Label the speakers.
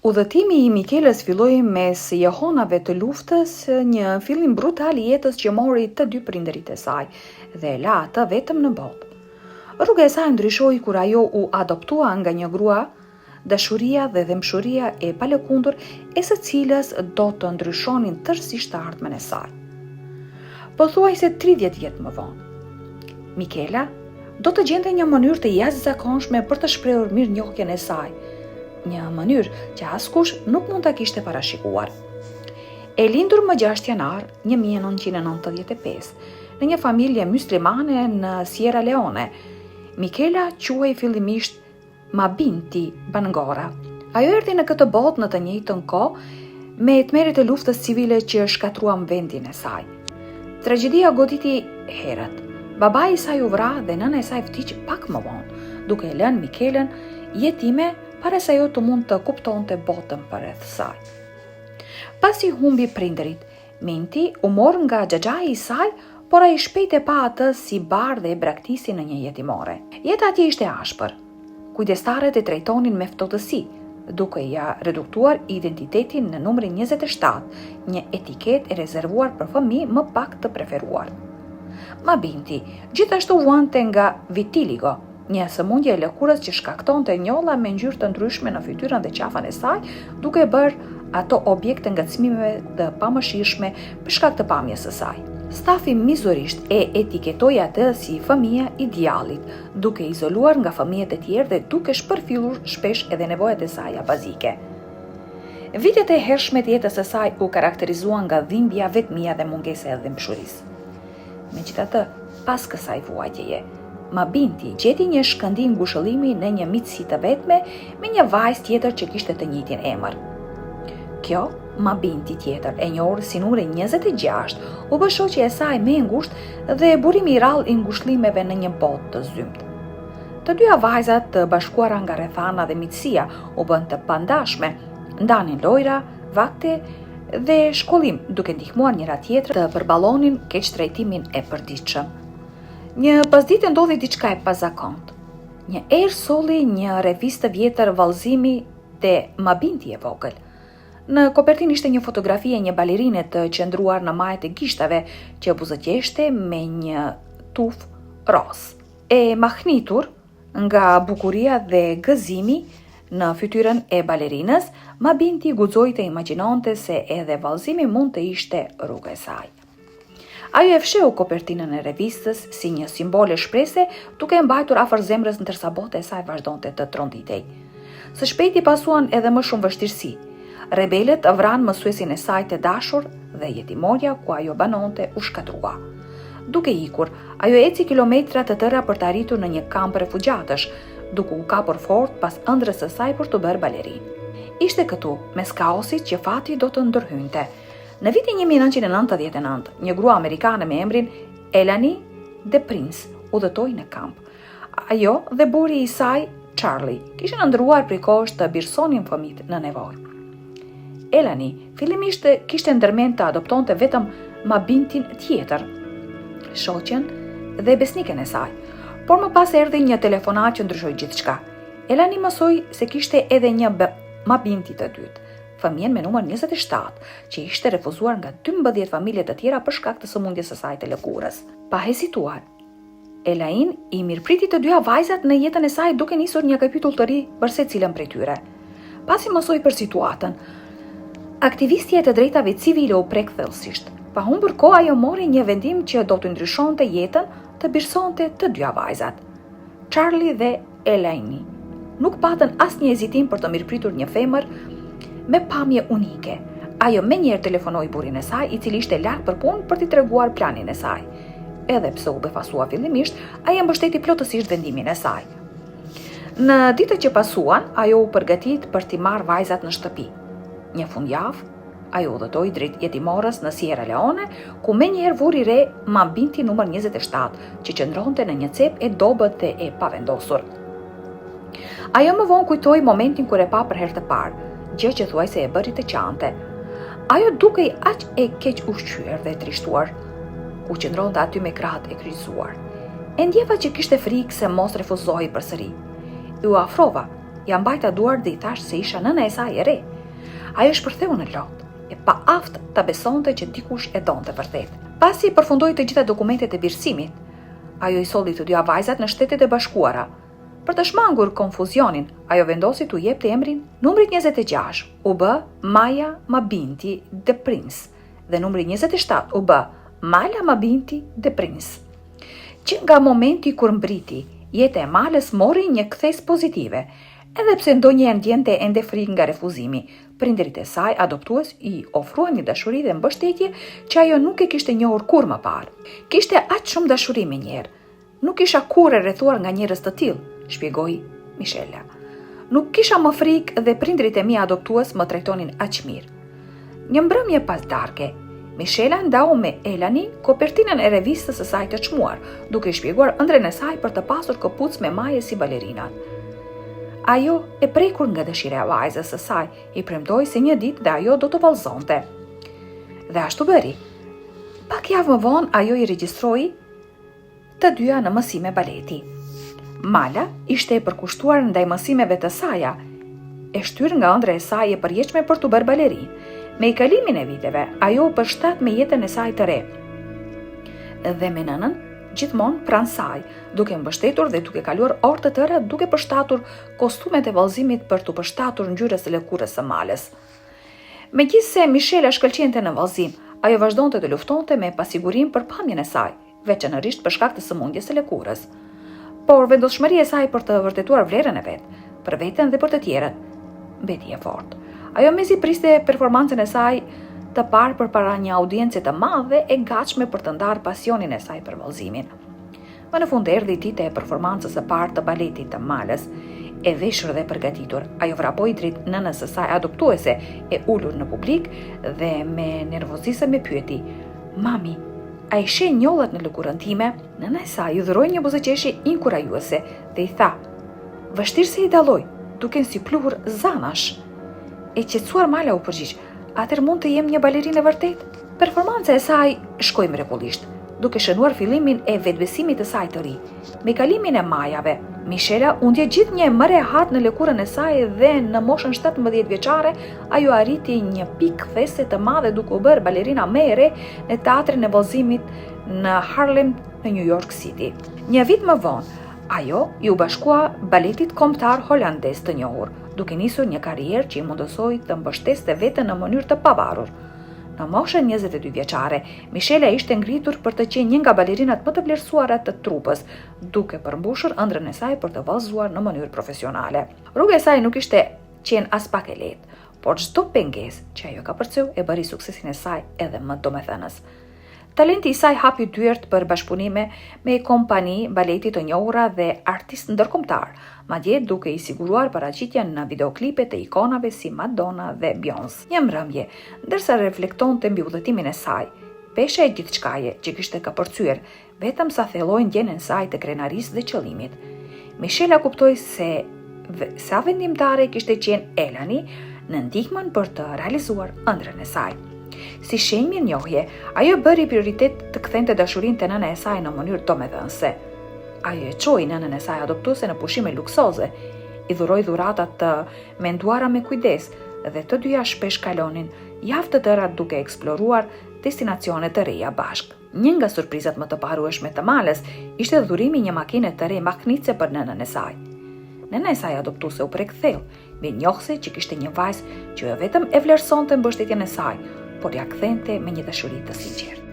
Speaker 1: Udhëtimi i Mikelës filloi mes jehonave të luftës, një fillim brutal i jetës që mori të dy prindërit e saj dhe la atë vetëm në botë. Rruga e saj ndryshoi kur ajo u adoptua nga një grua, dashuria dhe dhëmshuria e palëkundur e së cilës do të ndryshonin tërësisht të ardhmen e saj. Pothuajse 30 vjet më vonë, Mikela do të gjente një mënyrë të jashtëzakonshme për të shprehur mirënjohjen e saj, një mënyrë që askush nuk mund ta kishte parashikuar. E lindur më 6 janar 1995 në një familje myslimane në Sierra Leone, Mikela quhej fillimisht Mabinti Bangora. Ajo erdhi në këtë botë në të njëjtën kohë me tmerrit e luftës civile që shkatruan vendin e saj. Tragjedia goditi herët. Babai i saj u vra dhe nëna e saj vdiq pak më vonë, duke e lënë Mikelën jetime para se ajo të mund të kuptonte botën përreth saj. Pasi humbi prindërit, Minti u mor nga xhaxhai i saj, por ai shpejt e pa atë si bardh dhe e braktisi në një jetimore. Jeta atje ishte ashpër. Kujdestarët e trajtonin me ftohtësi, duke ja reduktuar identitetin në numrin 27, një etiketë e rezervuar për fëmijë më pak të preferuar. Mabinti gjithashtu vuante nga vitiligo, një sëmundje e lëkurës që shkaktonte njolla me ngjyrë të ndryshme në fytyrën dhe qafën e saj, duke bërë ato objekte ngacmimeve të pamëshirshme për shkak të pamjes së saj. Stafi mizurisht e etiketoi atë si fëmija i djallit, duke izoluar nga fëmijët e tjerë dhe duke shpërfillur shpesh edhe nevojat e saj bazike. Vitet e hershme të jetës së saj u karakterizuan nga dhimbja, vetmia dhe mungesa e dhëmshurisë. Megjithatë, pas kësaj vuajtjeje, Mabinti gjeti një shkëndim ngushëllimi në një miqësi të vetme me një vajzë tjetër që kishte të njëjtin emër. Kjo Mabinti tjetër, e njohur si numri 26, u bë shoqja e saj më e ngushtë dhe burimi i rrallë i ngushëllimeve në një botë të zymt. Të dyja vajzat, të bashkuara nga rrethana dhe miqësia, u bën të pandashme, ndanin lojra, vakte dhe shkollim, duke ndihmuar njëra tjetrën të përballonin keqtrajtimin e përditshëm. Një pasditë ndodhi diçka e pazakontë. Një erë solli një revistë vjetër vallëzimi te Mabinti e vogël. Në kopertinë ishte një fotografi e një balerine të qëndruar në majët e gishtave që buzëqeshte me një tuf roz. E mahnitur nga bukuria dhe gëzimi në fytyrën e balerinës, Mabinti guxoi të imagjinonte se edhe vallëzimi mund të ishte rruga e saj. Ajo e fsheu kopertinën e revistës si një simbol e shprese, duke e mbajtur afër zemrës ndërsa bota e saj vazhdonte të tronditej. Së shpejti pasuan edhe më shumë vështirësi. Rebelët vranë mësuesin e saj të dashur dhe jetimorja ku ajo banonte u shkatrua. Duke ikur, ajo eci kilometra të tëra për të arritur në një kamp refugjatësh, duke u kapur fort pas ëndrrës së saj për të bërë balerinë. Ishte këtu, mes kaosit, që fati do të ndërhynte. Në vitin 1999, një grua amerikane me emrin Elani de Prince udhëtoi në kamp. Ajo dhe buri i saj, Charlie, kishin ndëruar prej kohësh të birsonin fëmijët në nevojë. Elani fillimisht kishte ndërmend të adoptonte vetëm Mabintin tjetër, shoqen dhe besniken e saj, por më pas erdhi një telefonat që ndryshoi gjithçka. Elani mësoi se kishte edhe një Mabinti të dytë, fëmijën me numër 27, që ishte refuzuar nga 12 familje të tjera për shkak të sëmundjes së saj të lëkurës. Pa hezituar, Elain i mirëpriti të dyja vajzat në jetën e saj duke nisur një kapitull të ri për secilën prej tyre. Pasi mësoi për situatën, aktivistja e të drejtave civile u prek thellësisht. Pa humbur kohë, ajo mori një vendim që do të ndryshonte jetën të birësonte të dyja vajzat. Charlie dhe Elaini nuk patën asnjë hezitim për të mirëpritur një femër me pamje unike. Ajo menjëherë telefonoi burrin e saj, i cili ishte larg për punë, për t'i treguar planin e saj. Edhe pse u befasua fillimisht, ai e mbështeti plotësisht vendimin e saj. Në ditët që pasuan, ajo u përgatit për t'i marrë vajzat në shtëpi. Një fundjavë, ajo udhëtoi drejt jetimorës në Sierra Leone, ku menjëherë vuri re Mabinti numër 27, që qëndronte në një cep e dobët dhe e pavendosur. Ajo më vonë kujtoi momentin kur e pa për herë të parë, gjë që thuajse e bëri të qante. Ajo dukej aq e keq ushqyer dhe trishtuar. U qëndronte aty me krahët e kryqëzuar. E ndjeva që kishte frikë se mos refuzohej përsëri. U afrova, ja mbajta duart dhe i thash se isha nëna e saj e re, Ajo shpërtheu në lot, e pa aft ta besonte që dikush e donte vërtet. Pasi përfundoi të gjitha dokumentet e birësimit, ajo i solli të dyja vajzat në Shtetet e Bashkuara. Për të shmangur konfuzionin, ajo vendosi t'u jepte emrin numrit 26, u bë Maja Mabinti de Prince, dhe numri 27 u bë Mala Mabinti de Prince. Që nga momenti kur mbriti, jeta e Malës mori një kthes pozitive, edhe pse ndonjëherë ndjente ende frikë nga refuzimi. Prindërit e saj adoptues i ofruan një dashuri dhe mbështetje që ajo nuk e kishte njohur kurrë më parë. Kishte aq shumë dashuri me njerë. Nuk isha kurrë rrethuar nga njerëz të tillë, shpjegoi Michela. Nuk kisha më frikë dhe prindërit e mi adoptues më trajtonin aq mirë. Një mbrëmje pas darke, Michela ndau me Elani kopertinën e revistës së saj të çmuar, duke shpjeguar ëndrrën e saj për të pasur këpucë me maje si balerinat. Ajo, e prekur nga dëshira e vajzës së saj, i premtoi se një ditë dhe ajo do të vallëzonte. Dhe ashtu bëri. Pak javë më vonë ajo i regjistroi të dyja në mësime baleti. Mala ishte e përkushtuar ndaj mësimeve të saja, e shtyr nga ëndra e saj e përjetshme për të bërë balerinë. Me i kalimin e viteve, ajo u përshtat me jetën e saj të re. Dhe me nënën, gjithmonë pranë saj, duke mbështetur dhe duke kaluar orë të tëra, duke përshtatur kostumet e vallëzimit për të përshtatur ngjyrës së lëkurës së Malës. Megjithse Michela shkëlqente në vallëzim, ajo vazhdonte të luftonte me pasigurinë për pamjen e saj, veçanërisht për shkak të sëmundjes së lëkurës. Por vendoshmëria e saj për të vërtetuar vlerën e vet, për veten dhe për të tjerët, mbeti e fortë. Ajo mezi priste performancën e saj të parë përpara një audiencë të madhe e gatshme për të ndarë pasionin e saj për vallëzimin. Më në fund erdhi dita e performancës së parë të baletit të Malës, e veshur dhe përgatitur. Ajo vrapoi drejt nënës së saj adoptuese, e ulur në publik dhe me nervozisëm e pyeti: "Mami, a i sheh njollat në lëkurën time?" Nëna e saj i dhuroi një buzëqeshje inkurajuese dhe i tha: "Vështirë se i dalloj, duken si pluhur zanash." E qetësuar Mala u përgjigj: "Atëherë mund të jem një balerinë e vërtet?" Performanca e saj shkoi mrekullisht, duke shënuar fillimin e vetbesimit të saj të ri. Me kalimin e majave, Michela u ndje gjithnjë e më rehat në lëkurën e saj dhe në moshën 17 vjeçare ajo arriti një pikë kthese të madhe duke u bërë balerina më e re në teatrin e vallëzimit në Harlem në New York City. Një vit më vonë, ajo i u bashkua baletit kombëtar holandez të njohur, duke nisur një karrierë që i mundësoi të mbështeste veten në mënyrë të pavarur. Në moshën 22 vjeçare, Michela ishte ngritur për të qenë një nga balerinat më të vlerësuara të trupës, duke përmbushur ëndrrën e saj për të vallëzuar në mënyrë profesionale. Rruga e saj nuk ishte qenë as pak e lehtë, por çdo pengesë që ajo ka përcjell e bëri suksesin e saj edhe më domethënës. Talenti i saj hapi dyert për bashkëpunime me kompani baleti të njohura dhe artistë ndërkombëtar, madje duke i siguruar paraqitjen në videoklipe të ikonave si Madonna dhe Beyoncé. Një mbrëmje, ndërsa reflektonte mbi udhëtimin e saj, pesha e gjithçkaje që kishte kapërcyer, vetëm sa thelloi ndjenën e saj të krenarisë dhe qëllimit. Michela kuptoi se sa vendimtare kishte qenë Elani në ndihmën për të realizuar ëndrrën e saj. Si shenjë mirënjohje, ajo bëri prioritet të kthente dashurinë te nëna e saj në mënyrë domethënëse. Ajo e çoi nënën e saj adoptuese në pushime luksoze, i dhuroi dhuratat të menduara me kujdes dhe të dyja shpesh kalonin javë të tëra duke eksploruar destinacione të reja bashkë. Një nga surprizat më të parueshme të Malës ishte dhurimi një makine të re mahnitse për nënën e saj. Nëna e saj adoptuese u prek thellë, mirënjohëse që kishte një vajzë që jo vetëm e vlerësonte mbështetjen e saj, por ja kthente me një dashuri të sinqertë.